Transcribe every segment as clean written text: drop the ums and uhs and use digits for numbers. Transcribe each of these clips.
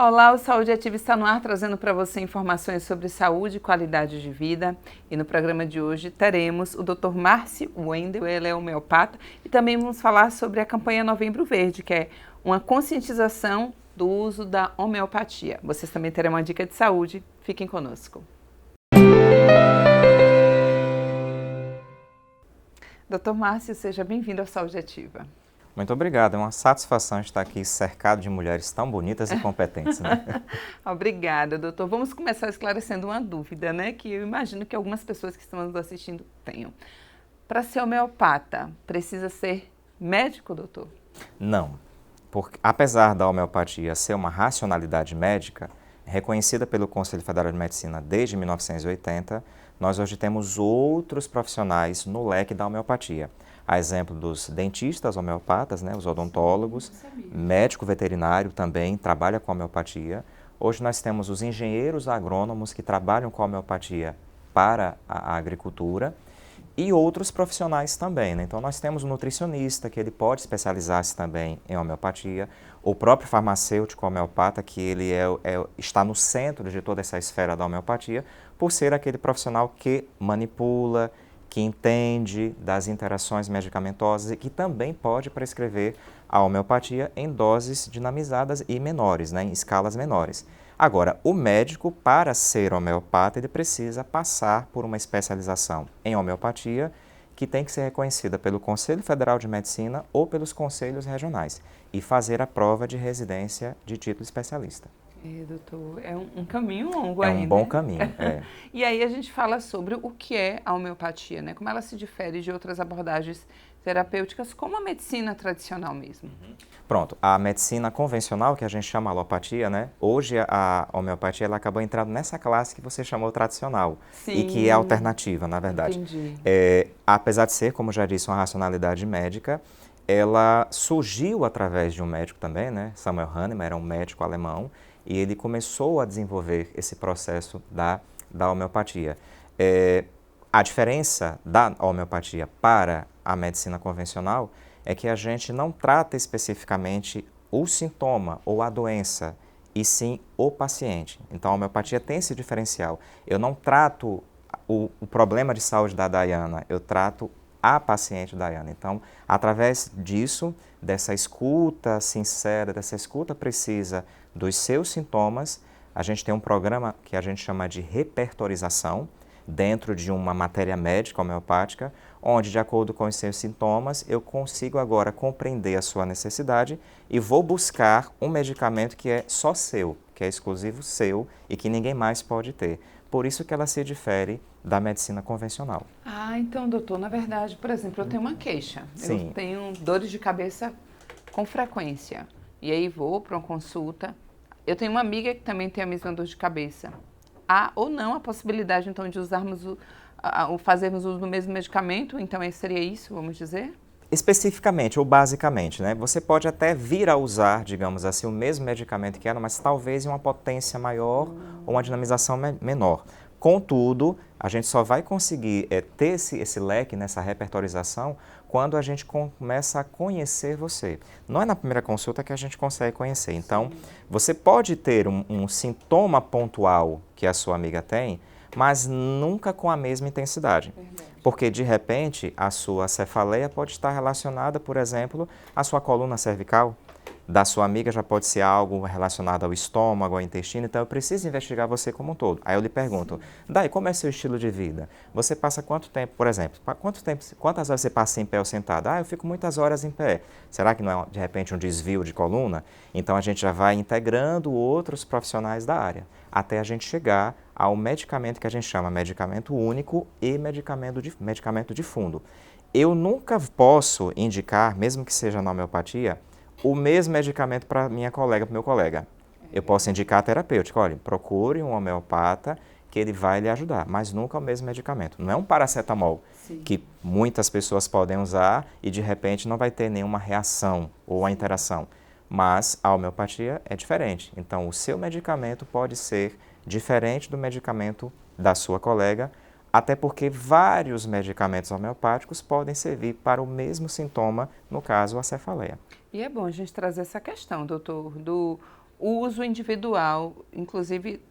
Olá, o Saúde Ativa está no ar, trazendo para você informações sobre saúde e qualidade de vida. E no programa de hoje teremos o Dr. Márcio Wendel, ele é homeopata, e também vamos falar sobre a campanha Novembro Verde, que é uma conscientização do uso da homeopatia. Vocês também terão uma dica de saúde, fiquem conosco. Dr. Márcio, seja bem-vindo ao Saúde Ativa. Muito obrigado, é uma satisfação estar aqui cercado de mulheres tão bonitas e competentes, né? Obrigada, doutor. Vamos começar esclarecendo uma dúvida, né? Que eu imagino que algumas pessoas que estão nos assistindo tenham. Para ser homeopata, precisa ser médico, doutor? Não, porque apesar da homeopatia ser uma racionalidade médica, reconhecida pelo Conselho Federal de Medicina desde 1980, nós hoje temos outros profissionais no leque da homeopatia. A exemplo dos dentistas homeopatas, né, os odontólogos, médico veterinário também trabalha com homeopatia. Hoje nós temos os engenheiros agrônomos que trabalham com homeopatia para a agricultura e outros profissionais também, né? Então nós temos o nutricionista, que ele pode especializar-se também em homeopatia, o próprio farmacêutico homeopata, que ele está no centro de toda essa esfera da homeopatia, por ser aquele profissional que manipula, que entende das interações medicamentosas e que também pode prescrever a homeopatia em doses dinamizadas e menores, né, em escalas menores. Agora, o médico, para ser homeopata, ele precisa passar por uma especialização em homeopatia que tem que ser reconhecida pelo Conselho Federal de Medicina ou pelos conselhos regionais e fazer a prova de residência de título especialista. Doutor, é um caminho longo aí, né? É um bom caminho, E aí a gente fala sobre o que é a homeopatia, né? Como ela se difere de outras abordagens terapêuticas, como a medicina tradicional mesmo. Pronto, a medicina convencional, que a gente chama alopatia, né? Hoje a homeopatia ela acabou entrando nessa classe que você chamou tradicional. Sim. E que é alternativa, na verdade. Entendi. Apesar de ser, como já disse, uma racionalidade médica, ela surgiu através de um médico também, né? Samuel Hahnemann era um médico alemão, e ele começou a desenvolver esse processo da homeopatia. A diferença da homeopatia para a medicina convencional é que a gente não trata especificamente o sintoma ou a doença, e sim o paciente. Então a homeopatia tem esse diferencial. Eu não trato o problema de saúde da Dayana, eu trato a paciente Dayana. Então, através disso, dessa escuta sincera, dessa escuta precisa dos seus sintomas, a gente tem um programa que a gente chama de repertorização, dentro de uma matéria médica homeopática, onde, de acordo com os seus sintomas, eu consigo agora compreender a sua necessidade e vou buscar um medicamento que é só seu, que é exclusivo seu e que ninguém mais pode ter. Por isso que ela se difere da medicina convencional. Então, doutor, na verdade, por exemplo, eu tenho uma queixa. Sim. Eu tenho dores de cabeça com frequência. E aí vou para uma consulta. Eu tenho uma amiga que também tem a mesma dor de cabeça. Há ou não a possibilidade, então, de usarmos fazermos uso do mesmo medicamento? Então, seria isso, vamos dizer? Especificamente ou basicamente, né? Você pode até vir a usar, digamos assim, o mesmo medicamento que ela, mas talvez em uma potência maior ou uma dinamização menor. Contudo, a gente só vai conseguir ter esse leque, nessa repertorização, quando a gente começa a conhecer você. Não é na primeira consulta que a gente consegue conhecer. Então, você pode ter um sintoma pontual que a sua amiga tem, mas nunca com a mesma intensidade. Porque, de repente, a sua cefaleia pode estar relacionada, por exemplo, à sua coluna cervical. Da sua amiga já pode ser algo relacionado ao estômago, ao intestino, então eu preciso investigar você como um todo. Aí eu lhe pergunto, Day, como é seu estilo de vida? Você passa quanto tempo, por exemplo, quantas horas você passa em pé ou sentado? Eu fico muitas horas em pé. Será que não é, de repente, um desvio de coluna? Então a gente já vai integrando outros profissionais da área, até a gente chegar ao medicamento que a gente chama medicamento único e medicamento de fundo. Eu nunca posso indicar, mesmo que seja na homeopatia, o mesmo medicamento para minha colega, para o meu colega. Eu posso indicar a terapêutica, olha, procure um homeopata que ele vai lhe ajudar, mas nunca o mesmo medicamento. Não é um paracetamol que muitas pessoas podem usar e de repente não vai ter nenhuma reação ou a interação. Mas a homeopatia é diferente. Então o seu medicamento pode ser diferente do medicamento da sua colega, até porque vários medicamentos homeopáticos podem servir para o mesmo sintoma, no caso a cefaleia. E é bom a gente trazer essa questão, doutor, o uso individual, inclusive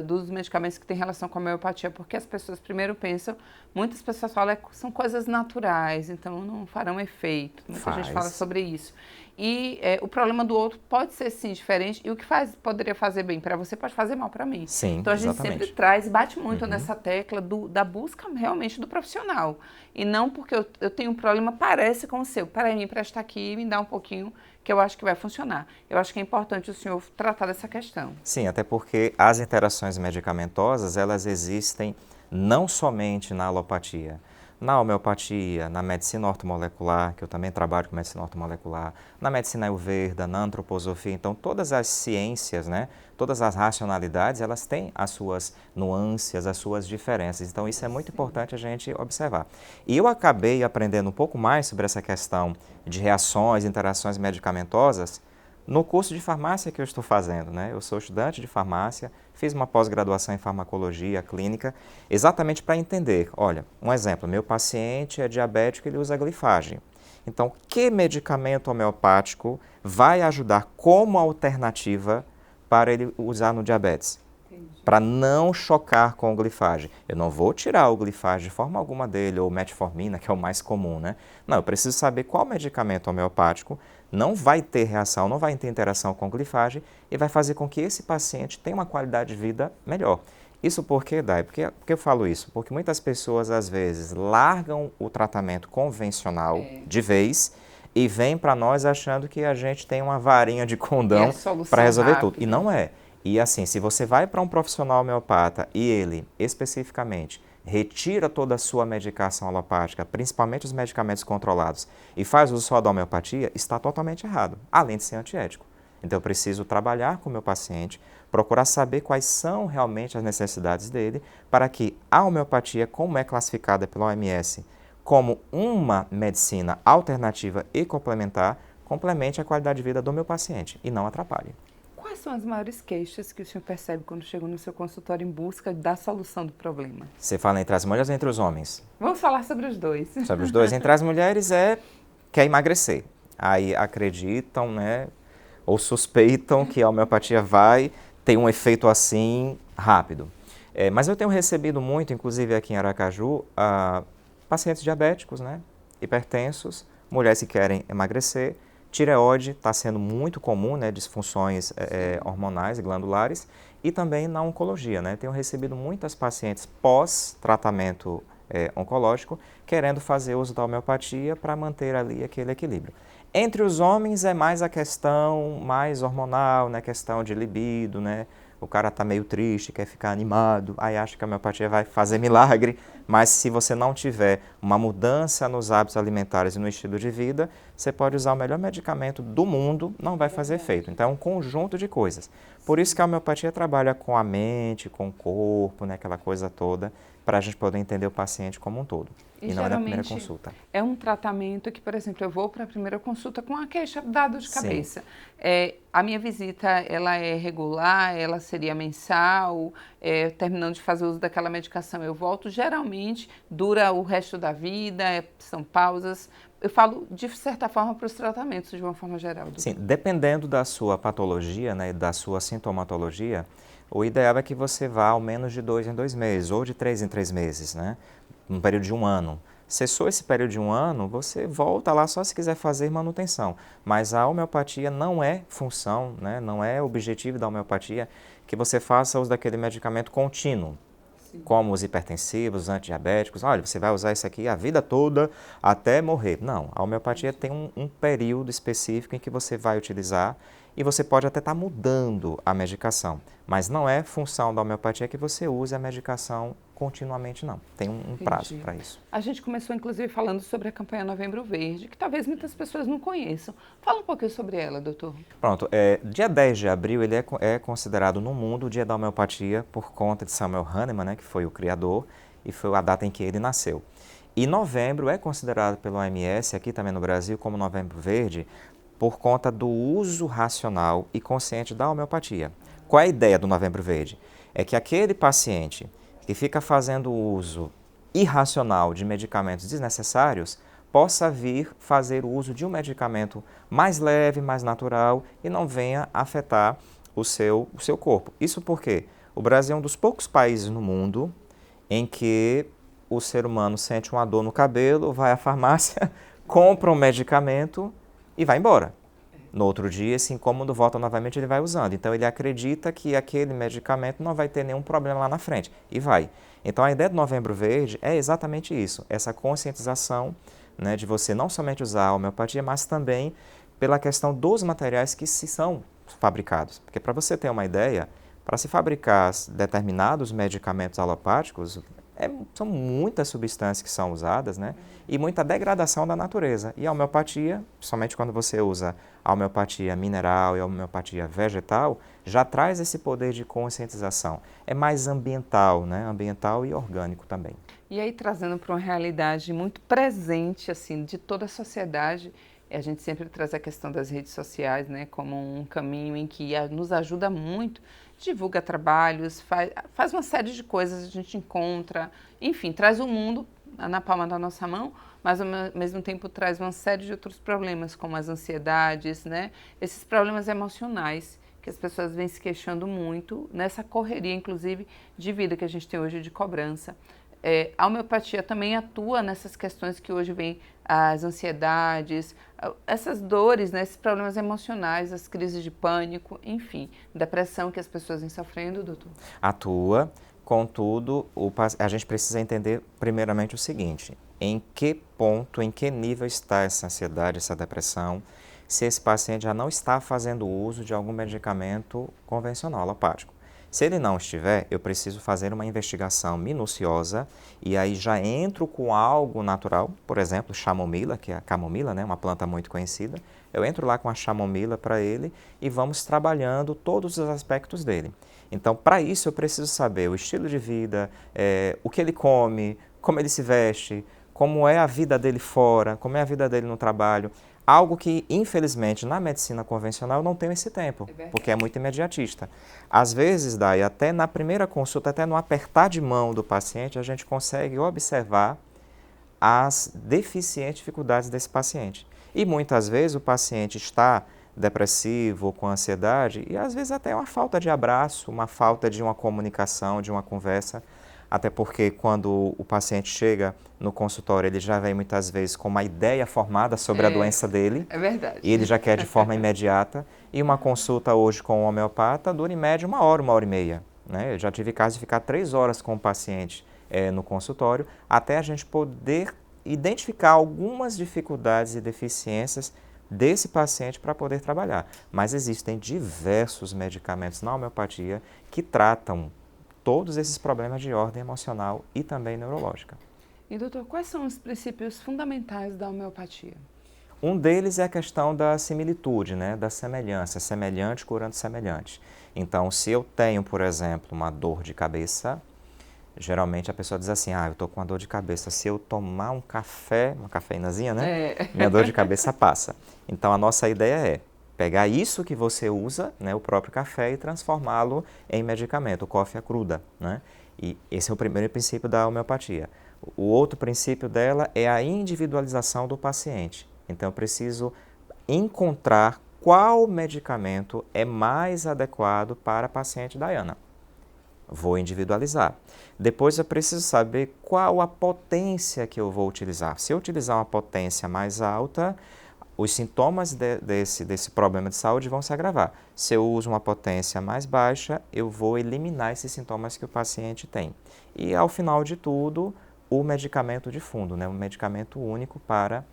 dos medicamentos que têm relação com a homeopatia, porque as pessoas primeiro pensam, muitas pessoas falam que são coisas naturais, então não farão efeito. Muita gente fala sobre isso. E o problema do outro pode ser sim diferente, e o que poderia fazer bem para você pode fazer mal para mim. Sim, então a gente exatamente. sempre traz e bate muito nessa tecla da busca realmente do profissional. E não porque eu tenho um problema, parece com o seu. Para mim, empresta aqui e me dá um pouquinho, que eu acho que vai funcionar. Eu acho que é importante o senhor tratar dessa questão. Sim, até porque as interações medicamentosas, elas existem não somente na alopatia, na homeopatia, na medicina ortomolecular, que eu também trabalho com medicina ortomolecular, na medicina ayurveda, na antroposofia. Então, todas as ciências, né, todas as racionalidades, elas têm as suas nuances, as suas diferenças. Então, isso é muito importante a gente observar. E eu acabei aprendendo um pouco mais sobre essa questão de reações, interações medicamentosas no curso de farmácia que eu estou fazendo, né? Eu sou estudante de farmácia, fiz uma pós-graduação em farmacologia clínica, exatamente para entender. Olha, um exemplo, meu paciente é diabético, ele usa glifagem. Então, que medicamento homeopático vai ajudar como alternativa para ele usar no diabetes? Para não chocar com o glifagem. Eu não vou tirar o glifagem de forma alguma dele, ou metformina, que é o mais comum, né? Não, eu preciso saber qual medicamento homeopático não vai ter reação, não vai ter interação com glifagem e vai fazer com que esse paciente tenha uma qualidade de vida melhor. Isso por quê, Dai? Por que eu falo isso? Porque muitas pessoas, às vezes, largam o tratamento convencional de vez e vêm para nós achando que a gente tem uma varinha de condão para resolver tudo. E não é. E assim, se você vai para um profissional homeopata e ele, especificamente, retira toda a sua medicação alopática, principalmente os medicamentos controlados, e faz uso só da homeopatia, está totalmente errado, além de ser antiético. Então eu preciso trabalhar com o meu paciente, procurar saber quais são realmente as necessidades dele, para que a homeopatia, como é classificada pela OMS, como uma medicina alternativa e complementar, complemente a qualidade de vida do meu paciente e não atrapalhe. Quais são as maiores queixas que o senhor percebe quando chega no seu consultório em busca da solução do problema? Você fala entre as mulheres ou entre os homens? Vamos falar sobre os dois. Sobre os dois. Entre as mulheres quer emagrecer. Aí acreditam, né, ou suspeitam que a homeopatia vai ter um efeito assim rápido. Mas eu tenho recebido muito, inclusive aqui em Aracaju, pacientes diabéticos, né, hipertensos, mulheres que querem emagrecer. Tireoide está sendo muito comum, né, disfunções hormonais e glandulares, e também na oncologia, né? Tenho recebido muitas pacientes pós-tratamento oncológico querendo fazer uso da homeopatia para manter ali aquele equilíbrio. Entre os homens é mais a questão mais hormonal, né, questão de libido, né? O cara está meio triste, quer ficar animado, aí acha que a homeopatia vai fazer milagre, mas se você não tiver uma mudança nos hábitos alimentares e no estilo de vida, você pode usar o melhor medicamento do mundo, não vai fazer efeito. Então é um conjunto de coisas. Por isso que a homeopatia trabalha com a mente, com o corpo, né, aquela coisa toda, para a gente poder entender o paciente como um todo. E não é na primeira consulta. É um tratamento que, por exemplo, eu vou para a primeira consulta com a queixa dada de cabeça. A minha visita, ela é regular, ela seria mensal, terminando de fazer uso daquela medicação eu volto. Geralmente, dura o resto da vida, são pausas. Eu falo, de certa forma, para os tratamentos, de uma forma geral. Doutor. Sim, dependendo da sua patologia, né, da sua sintomatologia, o ideal é que você vá ao menos de 2 em 2 meses, ou de 3 em 3 meses, né? Um período de 1 ano. Cessou esse período de 1 ano, você volta lá só se quiser fazer manutenção. Mas a homeopatia não é função, né? Não é objetivo da homeopatia que você faça uso daquele medicamento contínuo. Sim. Como os hipertensivos, os antidiabéticos. Olha, você vai usar isso aqui a vida toda até morrer. Não, a homeopatia tem um período específico em que você vai utilizar e você pode até estar mudando a medicação. Mas não é função da homeopatia que você use a medicação continuamente, não. Tem um prazo para isso. A gente começou, inclusive, falando sobre a campanha Novembro Verde, que talvez muitas pessoas não conheçam. Fala um pouquinho sobre ela, doutor. Pronto. Dia 10 de abril, ele é considerado no mundo o Dia da Homeopatia por conta de Samuel Hahnemann, né, que foi o criador, e foi a data em que ele nasceu. E novembro é considerado pelo OMS, aqui também no Brasil, como Novembro Verde, por conta do uso racional e consciente da homeopatia. Qual é a ideia do Novembro Verde? É que aquele paciente que fica fazendo uso irracional de medicamentos desnecessários possa vir fazer o uso de um medicamento mais leve, mais natural e não venha afetar o seu corpo. Isso porque o Brasil é um dos poucos países no mundo em que o ser humano sente uma dor no cabelo, vai à farmácia, compra um medicamento e vai embora. No outro dia, esse incômodo volta novamente, ele vai usando. Então, ele acredita que aquele medicamento não vai ter nenhum problema lá na frente. E vai. Então, a ideia do Novembro Verde é exatamente isso. Essa conscientização, né, de você não somente usar a homeopatia, mas também pela questão dos materiais que se são fabricados. Porque, para você ter uma ideia, para se fabricar determinados medicamentos alopáticos, são muitas substâncias que são usadas, né? E muita degradação da natureza. E a homeopatia, somente quando você usa a homeopatia mineral e a homeopatia vegetal, já traz esse poder de conscientização. É mais ambiental, né? Ambiental e orgânico também. E aí, trazendo para uma realidade muito presente, assim, de toda a sociedade, a gente sempre traz a questão das redes sociais, né, como um caminho em que nos ajuda muito, divulga trabalhos, faz uma série de coisas, a gente encontra, enfim, traz o mundo na palma da nossa mão, mas ao mesmo tempo traz uma série de outros problemas, como as ansiedades, né, esses problemas emocionais que as pessoas vêm se queixando muito nessa correria, inclusive, de vida que a gente tem hoje de cobrança. A homeopatia também atua nessas questões que hoje vêm as ansiedades, essas dores, né, esses problemas emocionais, as crises de pânico, enfim, depressão que as pessoas vêm sofrendo, doutor? Atua, contudo, a gente precisa entender primeiramente o seguinte: em que ponto, em que nível está essa ansiedade, essa depressão, se esse paciente já não está fazendo uso de algum medicamento convencional, alopático. Se ele não estiver, eu preciso fazer uma investigação minuciosa e aí já entro com algo natural, por exemplo, chamomila, que é a camomila, né, uma planta muito conhecida. Eu entro lá com a chamomila para ele e vamos trabalhando todos os aspectos dele. Então, para isso, eu preciso saber o estilo de vida, o que ele come, como ele se veste, como é a vida dele fora, como é a vida dele no trabalho. Algo que, infelizmente, na medicina convencional não tem esse tempo, porque é muito imediatista. Às vezes, Day, até na primeira consulta, até no apertar de mão do paciente, a gente consegue observar as deficientes dificuldades desse paciente. E muitas vezes o paciente está depressivo, com ansiedade, e às vezes até uma falta de abraço, uma falta de uma comunicação, de uma conversa. Até porque quando o paciente chega no consultório, ele já vem muitas vezes com uma ideia formada sobre a doença dele. É verdade. E ele já quer de forma imediata. E uma consulta hoje com o homeopata dura em média 1 hora e meia. Né? Eu já tive caso de ficar 3 horas com o paciente no consultório, até a gente poder identificar algumas dificuldades e deficiências desse paciente para poder trabalhar. Mas existem diversos medicamentos na homeopatia que tratam todos esses problemas de ordem emocional e também neurológica. E, doutor, quais são os princípios fundamentais da homeopatia? Um deles é a questão da similitude, né, da semelhança, semelhante curando semelhante. Então, se eu tenho, por exemplo, uma dor de cabeça, geralmente a pessoa diz assim, eu estou com uma dor de cabeça, se eu tomar um café, uma cafeínazinha, né, minha dor de cabeça passa. Então, a nossa ideia é pegar isso que você usa, né, o próprio café, e transformá-lo em medicamento, o coffea cruda, né? E esse é o primeiro princípio da homeopatia. O outro princípio dela é a individualização do paciente. Então, eu preciso encontrar qual medicamento é mais adequado para a paciente Dayana. Vou individualizar. Depois, eu preciso saber qual a potência que eu vou utilizar. Se eu utilizar uma potência mais alta, os sintomas desse problema de saúde vão se agravar. Se eu uso uma potência mais baixa, eu vou eliminar esses sintomas que o paciente tem. E, ao final de tudo, o medicamento de fundo, né? Um medicamento único para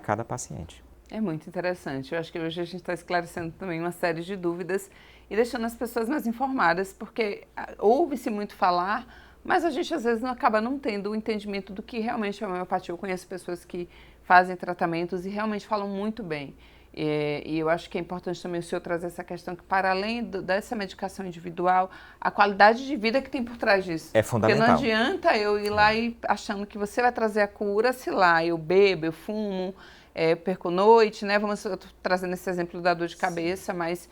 cada paciente. É muito interessante. Eu acho que hoje a gente está esclarecendo também uma série de dúvidas e deixando as pessoas mais informadas, porque ouve-se muito falar, mas a gente às vezes acaba não tendo o entendimento do que realmente é a homeopatia. Eu conheço pessoas que fazem tratamentos e realmente falam muito bem. E eu acho que é importante também o senhor trazer essa questão que, para além dessa medicação individual, a qualidade de vida que tem por trás disso. É fundamental. Porque não adianta eu ir lá e achando que você vai trazer a cura, se lá eu bebo, eu fumo, perco noite, né? Vamos trazendo esse exemplo da dor de cabeça, mas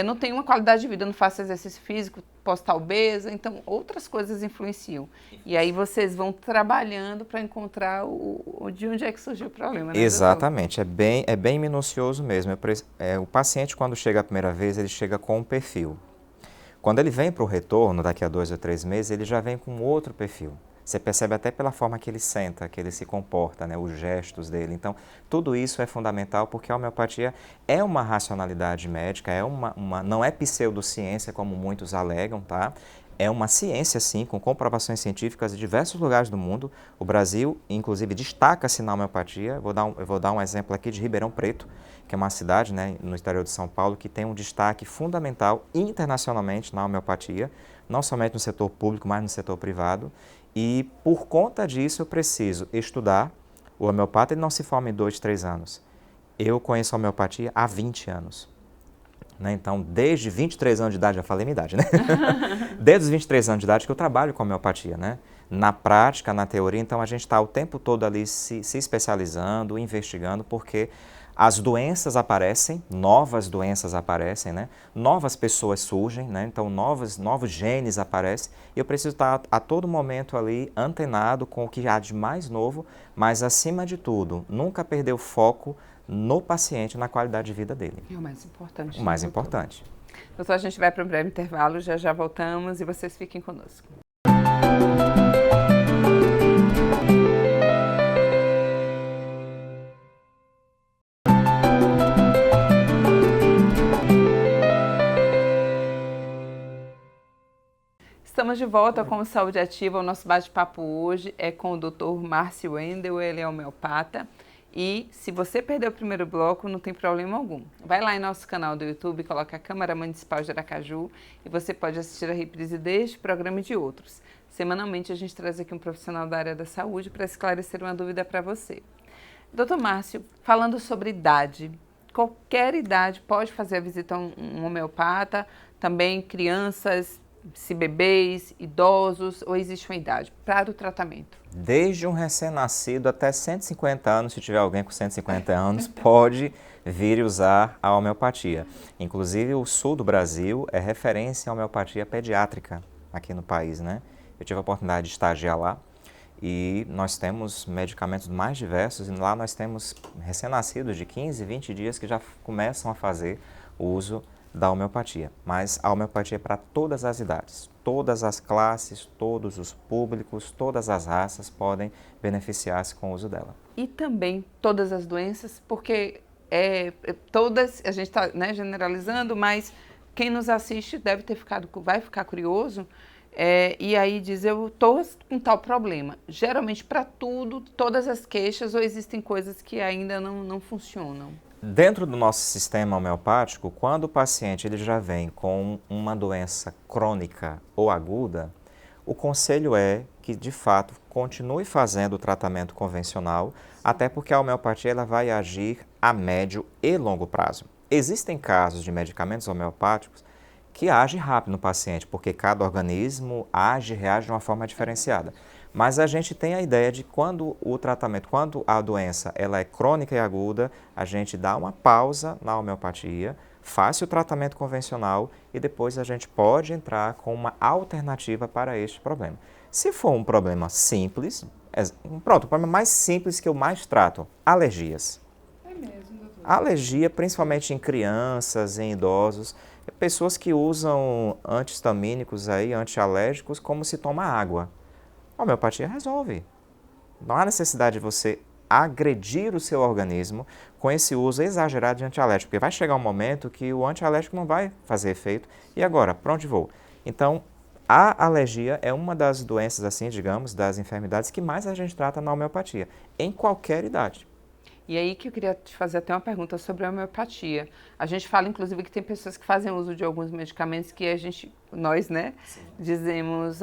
não tenho uma qualidade de vida, não faço exercício físico, posso estar obesa, então outras coisas influenciam. E aí vocês vão trabalhando para encontrar de onde é que surgiu o problema, né, Exatamente, é bem minucioso mesmo. O paciente, quando chega a primeira vez, ele chega com um perfil. Quando ele vem para o retorno, daqui a 2 ou 3 meses, ele já vem com outro perfil. Você percebe até pela forma que ele senta, que ele se comporta, né, os gestos dele. Então, tudo isso é fundamental porque a homeopatia é uma racionalidade médica, não é pseudociência como muitos alegam, tá? É uma ciência, sim, com comprovações científicas em diversos lugares do mundo. O Brasil, inclusive, destaca-se na homeopatia. Eu vou dar um exemplo aqui de Ribeirão Preto, que é uma cidade, né, no interior de São Paulo, que tem um destaque fundamental internacionalmente na homeopatia, não somente no setor público, mas no setor privado. E, por conta disso, eu preciso estudar. O homeopata ele não se forma em 2, 3 anos. Eu conheço a homeopatia há 20 anos. Né? Então, desde 23 anos de idade, já falei minha idade, né? Desde os 23 anos de idade que eu trabalho com homeopatia, né? Na prática, na teoria, então a gente está o tempo todo ali se especializando, investigando, porque as doenças aparecem, novas doenças aparecem, né? Novas pessoas surgem, né? Então novos genes aparecem e eu preciso estar a todo momento ali antenado com o que há de mais novo, mas acima de tudo, nunca perder o foco no paciente, na qualidade de vida dele. É o mais importante. O mais importante. Doutor, a gente vai para um breve intervalo, já voltamos e vocês fiquem conosco. Estamos de volta com o Saúde Ativa. O nosso bate-papo hoje é com o Dr. Márcio Wendel, ele é homeopata. E se você perdeu o primeiro bloco, não tem problema algum. Vai lá em nosso canal do YouTube, coloca a Câmara Municipal de Aracaju e você pode assistir a reprise deste programa e de outros. Semanalmente a gente traz aqui um profissional da área da saúde para esclarecer uma dúvida para você. Doutor Márcio, falando sobre idade, qualquer idade pode fazer a visita a um homeopata, também crianças, se bebês, idosos, ou existe uma idade para o tratamento? Desde um recém-nascido até 150 anos, se tiver alguém com 150 anos, pode vir e usar a homeopatia. Inclusive, o sul do Brasil é referência em homeopatia pediátrica aqui no país, né? Eu tive a oportunidade de estagiar lá e nós temos medicamentos mais diversos e lá nós temos recém-nascidos de 15, 20 dias que já começam a fazer o uso da homeopatia, mas a homeopatia é para todas as idades, todas as classes, todos os públicos, todas as raças podem beneficiar-se com o uso dela. E também todas as doenças, porque todas, a gente está, né, generalizando, mas quem nos assiste vai ficar curioso e aí diz, eu estou com tal problema. Geralmente para tudo, todas as queixas, ou existem coisas que ainda não funcionam? Dentro do nosso sistema homeopático, quando o paciente ele já vem com uma doença crônica ou aguda, o conselho é que, de fato, continue fazendo o tratamento convencional, até porque a homeopatia ela vai agir a médio e longo prazo. Existem casos de medicamentos homeopáticos que agem rápido no paciente, porque cada organismo reage de uma forma diferenciada. Mas a gente tem a ideia de quando a doença ela é crônica e aguda, a gente dá uma pausa na homeopatia, faz o tratamento convencional e depois a gente pode entrar com uma alternativa para este problema. Se for um problema simples, o problema mais simples que eu mais trato, alergias. É mesmo, doutor? Alergia, principalmente em crianças, em idosos, pessoas que usam antihistamínicos, antialérgicos, como se toma água. A homeopatia resolve. Não há necessidade de você agredir o seu organismo com esse uso exagerado de antialérgico, porque vai chegar um momento que o antialérgico não vai fazer efeito. E agora, para onde vou? Então, a alergia é uma das doenças, assim, digamos, das enfermidades que mais a gente trata na homeopatia, em qualquer idade. E aí que eu queria te fazer até uma pergunta sobre a homeopatia. A gente fala, inclusive, que tem pessoas que fazem uso de alguns medicamentos que nós, né, sim, dizemos,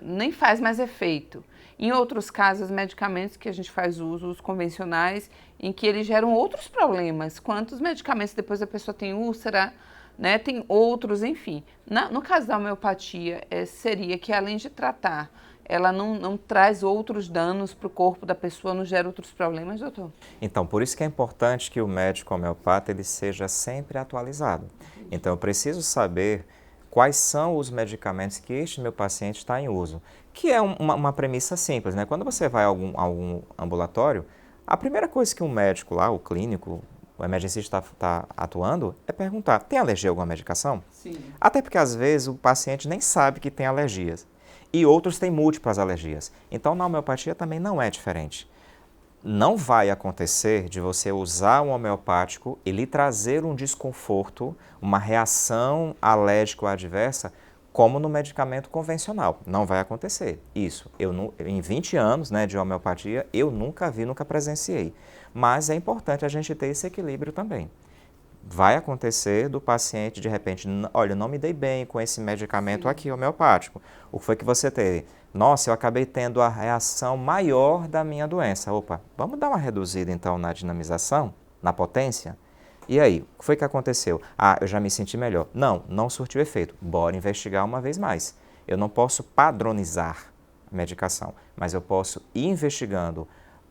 nem faz mais efeito. Em outros casos, medicamentos que a gente faz uso, os convencionais, em que eles geram outros problemas. Quantos medicamentos depois a pessoa tem úlcera, né, tem outros, enfim. No caso da homeopatia, seria que além de tratar ela não traz outros danos para o corpo da pessoa, não gera outros problemas, doutor? Então, por isso que é importante que o médico homeopata ele seja sempre atualizado. Então, eu preciso saber quais são os medicamentos que este meu paciente está em uso, que é uma premissa simples, né? Quando você vai a algum ambulatório, a primeira coisa que um médico lá, o clínico, o emergencista está atuando, é perguntar, tem alergia a alguma medicação? Sim. Até porque, às vezes, o paciente nem sabe que tem alergias. E outros têm múltiplas alergias. Então, na homeopatia também não é diferente. Não vai acontecer de você usar um homeopático e lhe trazer um desconforto, uma reação alérgica ou adversa, como no medicamento convencional. Não vai acontecer. Isso, em 20 anos, né, de homeopatia, eu nunca vi, nunca presenciei. Mas é importante a gente ter esse equilíbrio também. Vai acontecer do paciente, de repente, olha, não me dei bem com esse medicamento aqui, homeopático. O que foi que você teve? Nossa, eu acabei tendo a reação maior da minha doença. Opa, vamos dar uma reduzida então na dinamização, na potência? E aí, o que foi que aconteceu? Ah, eu já me senti melhor. Não surtiu efeito. Bora investigar uma vez mais. Eu não posso padronizar a medicação, mas eu posso ir investigando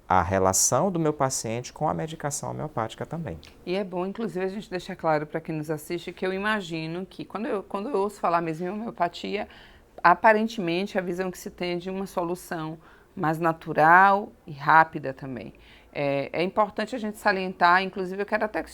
a relação do meu paciente com a medicação homeopática também. E é bom, inclusive, a gente deixar claro para quem nos assiste que eu imagino que, quando eu ouço falar mesmo em homeopatia, aparentemente a visão que se tem é de uma solução mais natural e rápida também. É importante a gente salientar, inclusive eu quero até que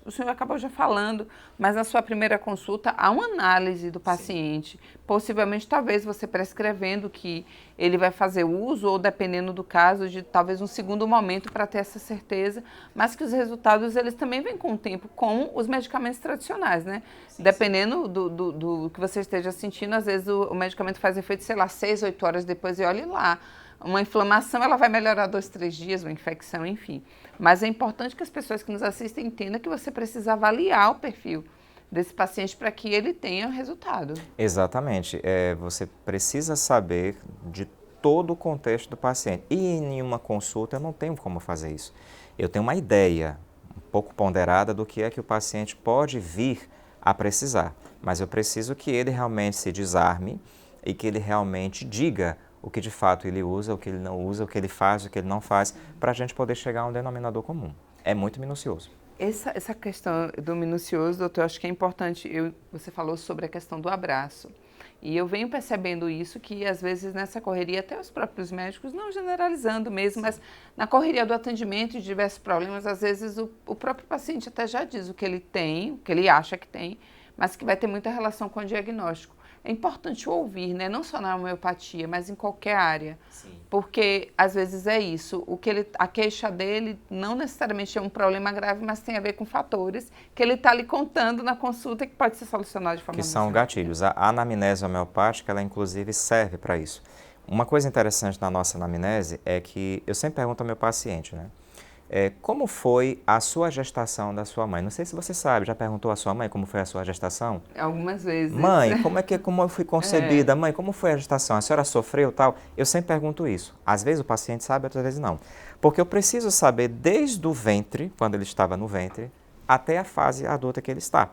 o senhor acabou já falando, mas na sua primeira consulta há uma análise do paciente, sim, possivelmente talvez você prescrevendo que ele vai fazer uso ou dependendo do caso de talvez um segundo momento para ter essa certeza, mas que os resultados eles também vêm com o tempo, com os medicamentos tradicionais, né? Sim, dependendo sim. Do que você esteja sentindo, às vezes o medicamento faz efeito, sei lá, 6, 8 horas depois e olhe lá. Uma inflamação, ela vai melhorar 2, 3 dias, uma infecção, enfim. Mas é importante que as pessoas que nos assistem entendam que você precisa avaliar o perfil desse paciente para que ele tenha resultado. Exatamente. Você precisa saber de todo o contexto do paciente. E em uma consulta eu não tenho como fazer isso. Eu tenho uma ideia um pouco ponderada do que é que o paciente pode vir a precisar. Mas eu preciso que ele realmente se desarme e que ele realmente diga o que de fato ele usa, o que ele não usa, o que ele faz, o que ele não faz, para a gente poder chegar a um denominador comum. É muito minucioso. Essa questão do minucioso, doutor, eu acho que é importante. Você falou sobre a questão do abraço. E eu venho percebendo isso, que às vezes nessa correria, até os próprios médicos, não generalizando mesmo, mas na correria do atendimento de diversos problemas, às vezes o próprio paciente até já diz o que ele tem, o que ele acha que tem, mas que vai ter muita relação com o diagnóstico. É importante ouvir, né? Não só na homeopatia, mas em qualquer área. Sim. Porque, às vezes, é isso. A queixa dele não necessariamente é um problema grave, mas tem a ver com fatores que ele está lhe contando na consulta que pode ser solucionado de forma que são gatilhos. A anamnese homeopática, ela inclusive serve para isso. Uma coisa interessante na nossa anamnese é que eu sempre pergunto ao meu paciente, né? Como foi a sua gestação da sua mãe? Não sei se você sabe, já perguntou à sua mãe como foi a sua gestação? Algumas vezes. Mãe, como eu fui concebida? Mãe, como foi a gestação? A senhora sofreu tal? Eu sempre pergunto isso. Às vezes o paciente sabe, outras vezes não. Porque eu preciso saber desde o ventre, quando ele estava no ventre, até a fase adulta que ele está.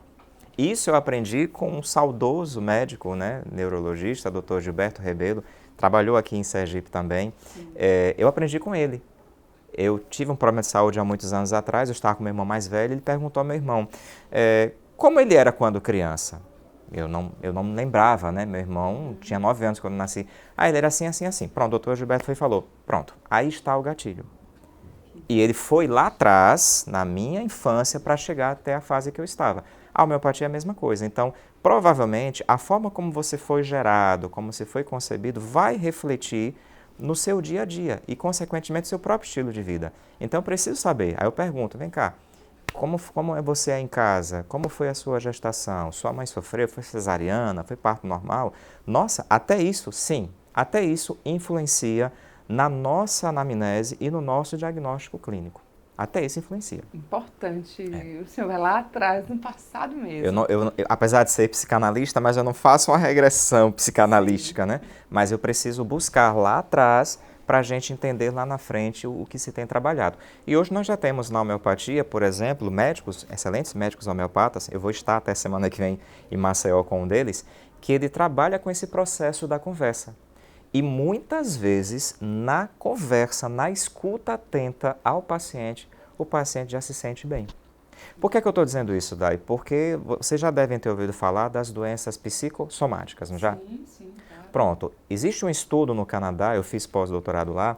Isso eu aprendi com um saudoso médico, né, neurologista, Dr. Gilberto Rebelo, trabalhou aqui em Sergipe também. Eu aprendi com ele. Eu tive um problema de saúde há muitos anos atrás, eu estava com meu irmão mais velho, ele perguntou ao meu irmão como ele era quando criança. Eu não lembrava, né? Meu irmão tinha 9 anos quando eu nasci. Ele era assim, assim, assim. Pronto, o doutor Gilberto foi e falou, pronto, aí está o gatilho. E ele foi lá atrás, na minha infância, para chegar até a fase que eu estava. A homeopatia é a mesma coisa. Então, provavelmente, a forma como você foi gerado, como você foi concebido, vai refletir no seu dia a dia e, consequentemente, no seu próprio estilo de vida. Então, eu preciso saber. Aí eu pergunto, vem cá, como é você em casa? Como foi a sua gestação? Sua mãe sofreu? Foi cesariana? Foi parto normal? Nossa, até isso, sim, até isso influencia na nossa anamnese e no nosso diagnóstico clínico. Até isso influencia. Importante. O senhor vai lá atrás, no passado mesmo. Apesar de ser psicanalista, mas eu não faço uma regressão psicanalística, né? Mas eu preciso buscar lá atrás para a gente entender lá na frente o que se tem trabalhado. E hoje nós já temos na homeopatia, por exemplo, médicos, excelentes médicos homeopatas, eu vou estar até semana que vem em Maceió com um deles, que ele trabalha com esse processo da conversa. E muitas vezes, na conversa, na escuta atenta ao paciente, o paciente já se sente bem. Por que eu estou dizendo isso, Dai? Porque vocês já devem ter ouvido falar das doenças psicossomáticas, não já? Sim, claro. Pronto. Existe um estudo no Canadá, eu fiz pós-doutorado lá,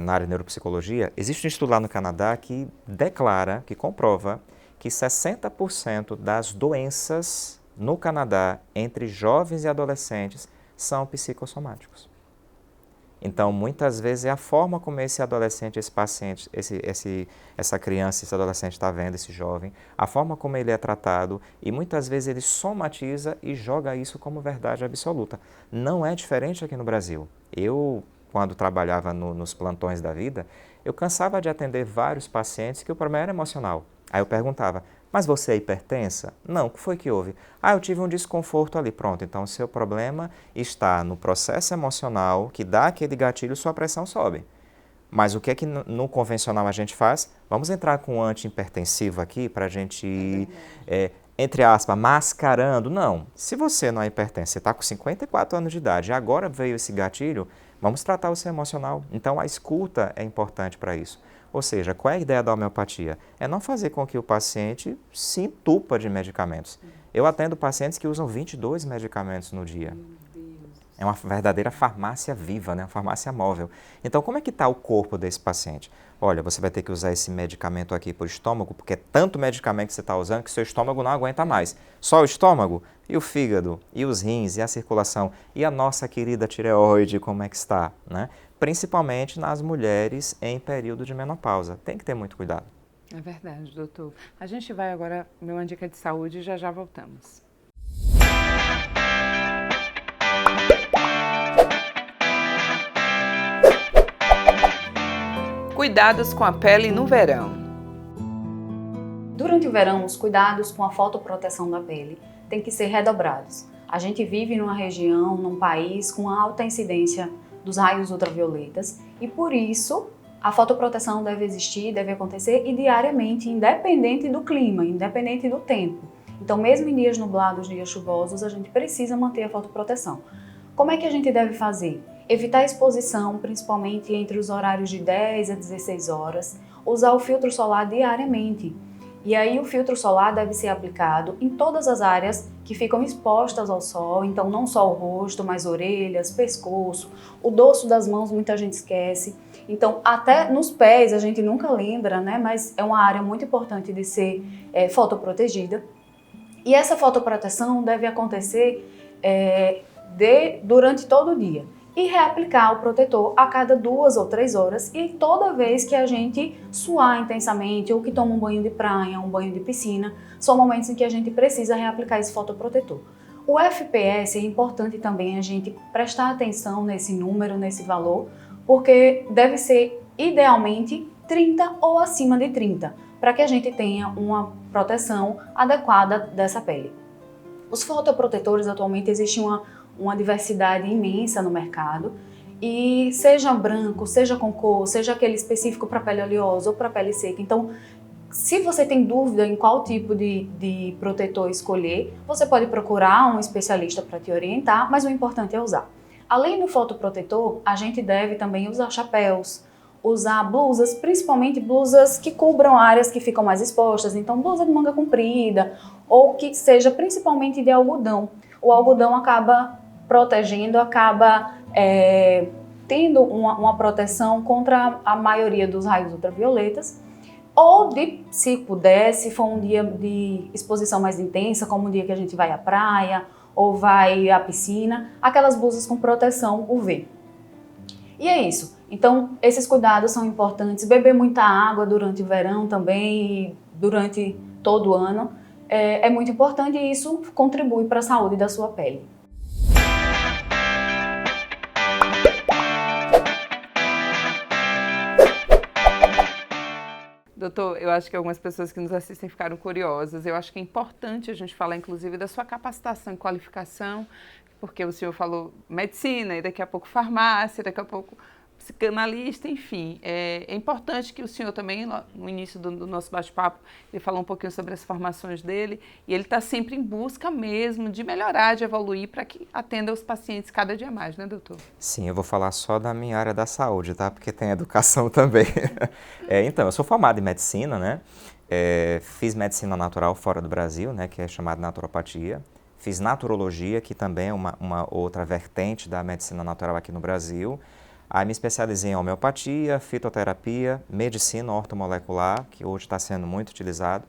na área de neuropsicologia. Existe um estudo lá no Canadá que declara, que comprova, que 60% das doenças no Canadá entre jovens e adolescentes são psicossomáticos. Então, muitas vezes é a forma como esse adolescente, esse paciente, essa criança, esse adolescente está vendo, esse jovem, a forma como ele é tratado, e muitas vezes ele somatiza e joga isso como verdade absoluta. Não é diferente aqui no Brasil. Eu, quando trabalhava nos plantões da vida, eu cansava de atender vários pacientes que o problema era emocional. Aí eu perguntava, mas você é hipertensa? Não, o que foi que houve? Eu tive um desconforto ali. Pronto, então o seu problema está no processo emocional que dá aquele gatilho, sua pressão sobe. Mas o que é que no convencional a gente faz? Vamos entrar com um antihipertensivo aqui para a gente ir, entre aspas, mascarando. Não, se você não é hipertenso, você está com 54 anos de idade e agora veio esse gatilho, vamos tratar o seu emocional. Então a escuta é importante para isso. Ou seja, qual é a ideia da homeopatia? É não fazer com que o paciente se entupa de medicamentos. Eu atendo pacientes que usam 22 medicamentos no dia. É uma verdadeira farmácia viva, né? Uma farmácia móvel. Então, como é que está o corpo desse paciente? Olha, você vai ter que usar esse medicamento aqui para o estômago, porque é tanto medicamento que você está usando que seu estômago não aguenta mais. Só o estômago? E o fígado? E os rins? E a circulação? E a nossa querida tireoide, como é que está? Né? Principalmente nas mulheres em período de menopausa. Tem que ter muito cuidado. É verdade, doutor. A gente vai agora, uma dica de saúde, e já voltamos. Cuidados com a pele no verão. Durante o verão, os cuidados com a fotoproteção da pele têm que ser redobrados. A gente vive numa região, num país com alta incidência dos raios ultravioletas e por isso a fotoproteção deve existir, deve acontecer e diariamente, independente do clima, independente do tempo. Então, mesmo em dias nublados, dias chuvosos, a gente precisa manter a fotoproteção. Como é que a gente deve fazer? Evitar a exposição, principalmente entre os horários de 10 a 16 horas, usar o filtro solar diariamente. E aí o filtro solar deve ser aplicado em todas as áreas que ficam expostas ao sol, então não só o rosto, mas orelhas, pescoço, o dorso das mãos muita gente esquece. Então até nos pés a gente nunca lembra, né? Mas é uma área muito importante de ser fotoprotegida. E essa fotoproteção deve acontecer durante todo o dia. E reaplicar o protetor a cada 2 ou 3 horas e toda vez que a gente suar intensamente ou que toma um banho de praia, um banho de piscina, são momentos em que a gente precisa reaplicar esse fotoprotetor. O FPS é importante também a gente prestar atenção nesse número, nesse valor, porque deve ser idealmente 30 ou acima de 30, para que a gente tenha uma proteção adequada dessa pele. Os fotoprotetores atualmente existe uma diversidade imensa no mercado e seja branco, seja com cor, seja aquele específico para pele oleosa ou para pele seca. Então, se você tem dúvida em qual tipo de protetor escolher, você pode procurar um especialista para te orientar, mas o importante é usar. Além do fotoprotetor, a gente deve também usar chapéus, usar blusas, principalmente blusas que cubram áreas que ficam mais expostas, então blusa de manga comprida ou que seja principalmente de algodão. O algodão acaba protegendo, acaba tendo uma proteção contra a maioria dos raios ultravioletas, ou se puder, se for um dia de exposição mais intensa, como um dia que a gente vai à praia ou vai à piscina, aquelas blusas com proteção UV. E é isso. Então, esses cuidados são importantes. Beber muita água durante o verão também e durante todo o ano é muito importante e isso contribui para a saúde da sua pele. Doutor, eu acho que algumas pessoas que nos assistem ficaram curiosas. Eu acho que é importante a gente falar, inclusive, da sua capacitação e qualificação, porque o senhor falou medicina, e daqui a pouco farmácia, daqui a pouco psicanalista, enfim. É importante que o senhor também, no início do nosso bate-papo, ele falou um pouquinho sobre as formações dele, e ele está sempre em busca mesmo de melhorar, de evoluir, para que atenda os pacientes cada dia mais, né, doutor? Sim, eu vou falar só da minha área da saúde, tá? Porque tem educação também. Então, eu sou formado em medicina, né? Fiz medicina natural fora do Brasil, né? Que é chamada naturopatia. Fiz naturologia, que também é uma outra vertente da medicina natural aqui no Brasil. Aí me especializei em homeopatia, fitoterapia, medicina ortomolecular, que hoje está sendo muito utilizado.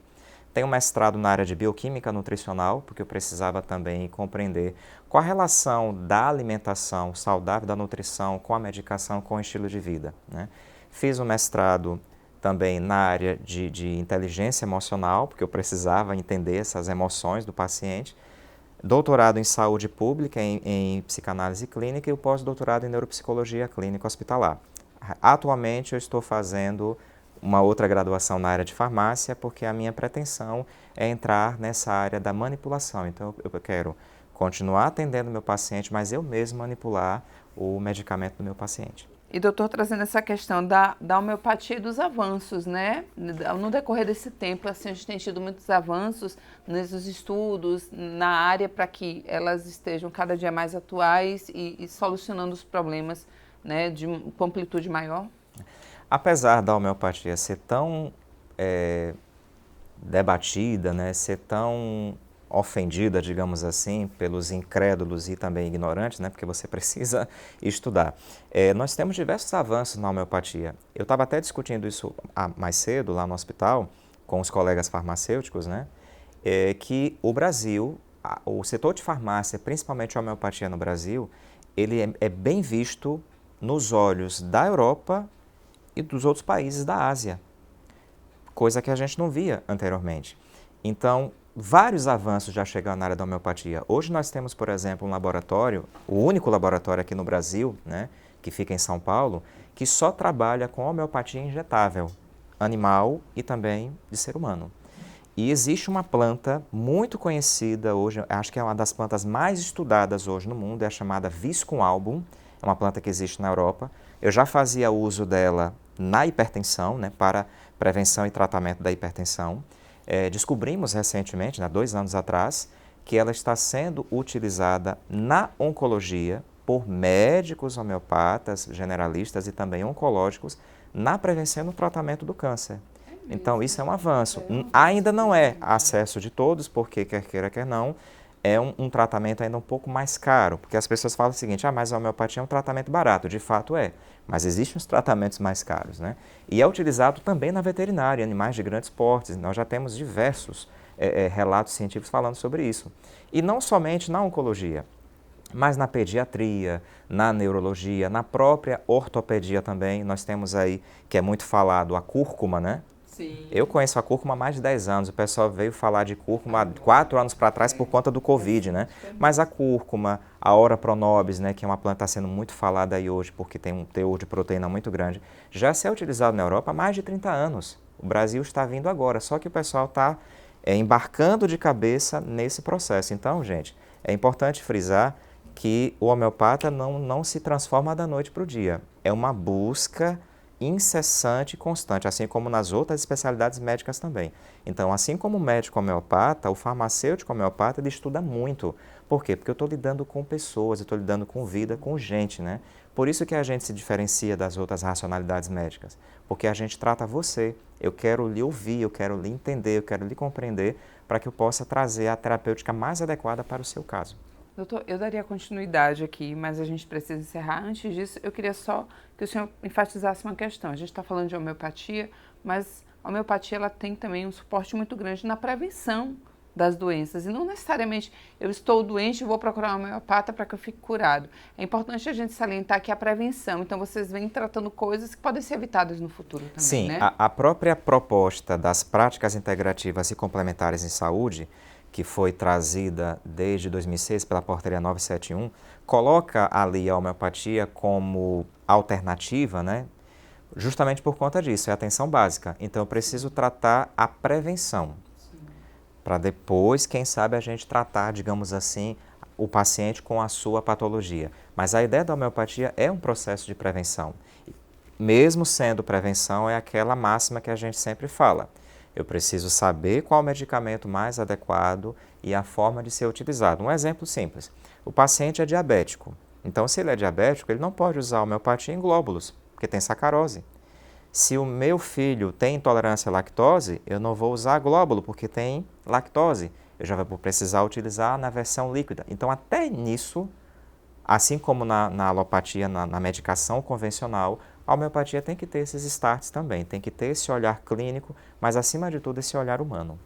Tenho mestrado na área de bioquímica nutricional, porque eu precisava também compreender qual a relação da alimentação saudável, da nutrição, com a medicação, com o estilo de vida, né? Fiz um mestrado também na área de inteligência emocional, porque eu precisava entender essas emoções do paciente. Doutorado em saúde pública, em psicanálise clínica, e o pós-doutorado em neuropsicologia clínica hospitalar. Atualmente eu estou fazendo uma outra graduação na área de farmácia, porque a minha pretensão é entrar nessa área da manipulação. Então eu quero continuar atendendo meu paciente, mas eu mesmo manipular o medicamento do meu paciente. E doutor, trazendo essa questão da homeopatia e dos avanços, né? No decorrer desse tempo, assim, a gente tem tido muitos avanços nos estudos, na área, para que elas estejam cada dia mais atuais e solucionando os problemas, né, com amplitude maior. Apesar da homeopatia ser tão debatida, né, ser tão ofendida, digamos assim, pelos incrédulos e também ignorantes, né, porque você precisa estudar. Nós temos diversos avanços na homeopatia. Eu estava até discutindo isso mais cedo lá no hospital com os colegas farmacêuticos, né, que o Brasil, o setor de farmácia, principalmente a homeopatia no Brasil, ele é bem visto nos olhos da Europa e dos outros países da Ásia, coisa que a gente não via anteriormente. Então, vários avanços já chegaram na área da homeopatia. Hoje nós temos, por exemplo, um laboratório, o único laboratório aqui no Brasil, né, que fica em São Paulo, que só trabalha com homeopatia injetável, animal e também de ser humano. E existe uma planta muito conhecida hoje, acho que é uma das plantas mais estudadas hoje no mundo, é a chamada Viscum album, é uma planta que existe na Europa. Eu já fazia uso dela na hipertensão, né, para prevenção e tratamento da hipertensão. Descobrimos recentemente, 2 anos atrás, que ela está sendo utilizada na oncologia por médicos homeopatas, generalistas e também oncológicos na prevenção e no tratamento do câncer. Então, isso é um avanço. Ainda não é acesso de todos, porque quer queira, quer não, é um tratamento ainda um pouco mais caro, porque as pessoas falam o seguinte, mas a homeopatia é um tratamento barato, de fato é, mas existem os tratamentos mais caros, né? E é utilizado também na veterinária, animais de grandes portes, nós já temos diversos relatos científicos falando sobre isso. E não somente na oncologia, mas na pediatria, na neurologia, na própria ortopedia também, nós temos aí, que é muito falado, a cúrcuma, né? Sim. Eu conheço a cúrcuma há mais de 10 anos, o pessoal veio falar de cúrcuma há 4 anos para trás por conta do Covid, né? Mas a cúrcuma, a Ora pronobis, né, que é uma planta que está sendo muito falada aí hoje porque tem um teor de proteína muito grande, já se é utilizado na Europa há mais de 30 anos. O Brasil está vindo agora, só que o pessoal está embarcando de cabeça nesse processo. Então, gente, é importante frisar que o homeopata não se transforma da noite para o dia. É uma busca incessante e constante, assim como nas outras especialidades médicas também. Então, assim como o médico homeopata, o farmacêutico homeopata, ele estuda muito. Por quê? Porque eu estou lidando com pessoas, eu estou lidando com vida, com gente, né? Por isso que a gente se diferencia das outras racionalidades médicas, porque a gente trata você. Eu quero lhe ouvir, eu quero lhe entender, eu quero lhe compreender, para que eu possa trazer a terapêutica mais adequada para o seu caso. Doutor, eu daria continuidade aqui, mas a gente precisa encerrar. Antes disso, eu queria só que o senhor enfatizasse uma questão. A gente está falando de homeopatia, mas a homeopatia ela tem também um suporte muito grande na prevenção das doenças. E não necessariamente eu estou doente e vou procurar um homeopata para que eu fique curado. É importante a gente salientar que a prevenção, então vocês vêm tratando coisas que podem ser evitadas no futuro também, Sim, né? A própria proposta das práticas integrativas e complementares em saúde, que foi trazida desde 2006 pela Portaria 971, coloca ali a homeopatia como alternativa, né? Justamente por conta disso, é a atenção básica. Então, eu preciso tratar a prevenção, para depois, quem sabe, a gente tratar, digamos assim, o paciente com a sua patologia. Mas a ideia da homeopatia é um processo de prevenção. E mesmo sendo prevenção, é aquela máxima que a gente sempre fala. Eu preciso saber qual o medicamento mais adequado e a forma de ser utilizado. Um exemplo simples. O paciente é diabético. Então, se ele é diabético, ele não pode usar homeopatia em glóbulos, porque tem sacarose. Se o meu filho tem intolerância à lactose, eu não vou usar glóbulo, porque tem lactose. Eu já vou precisar utilizar na versão líquida. Então, até nisso, assim como na alopatia, na medicação convencional, a homeopatia tem que ter esses starts também, tem que ter esse olhar clínico, mas acima de tudo esse olhar humano.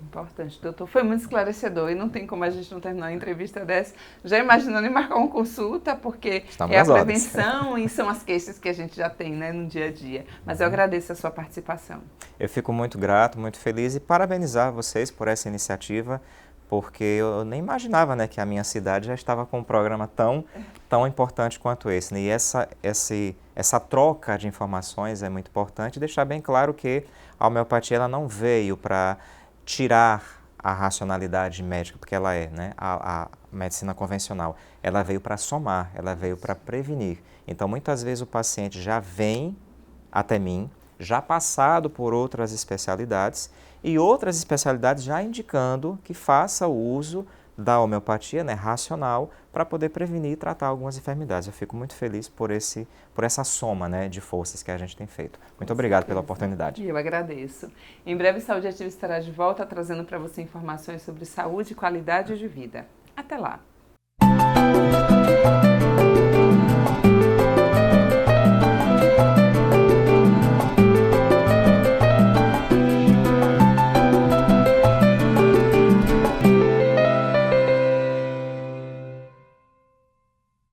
Importante, doutor. Foi muito esclarecedor e não tem como a gente não terminar uma entrevista dessa já imaginando em marcar uma consulta, porque é a prevenção e são as queixas que a gente já tem, né, no dia a dia. Mas eu agradeço a sua participação. Eu fico muito grato, muito feliz e parabenizar vocês por essa iniciativa, porque eu nem imaginava, né, que a minha cidade já estava com um programa tão importante quanto esse. Né? E essa troca de informações é muito importante. Deixar bem claro que a homeopatia ela não veio para tirar a racionalidade médica, porque ela é, né, a medicina convencional. Ela veio para somar, ela veio para prevenir. Então, muitas vezes o paciente já vem até mim, já passado por outras especialidades, e outras especialidades já indicando que faça o uso da homeopatia, né, racional, para poder prevenir e tratar algumas enfermidades. Eu fico muito feliz por essa soma, né, de forças que a gente tem feito. Muito obrigado pela oportunidade. Eu agradeço. Em breve, Saúde Ativa estará de volta trazendo para você informações sobre saúde e qualidade de vida. Até lá!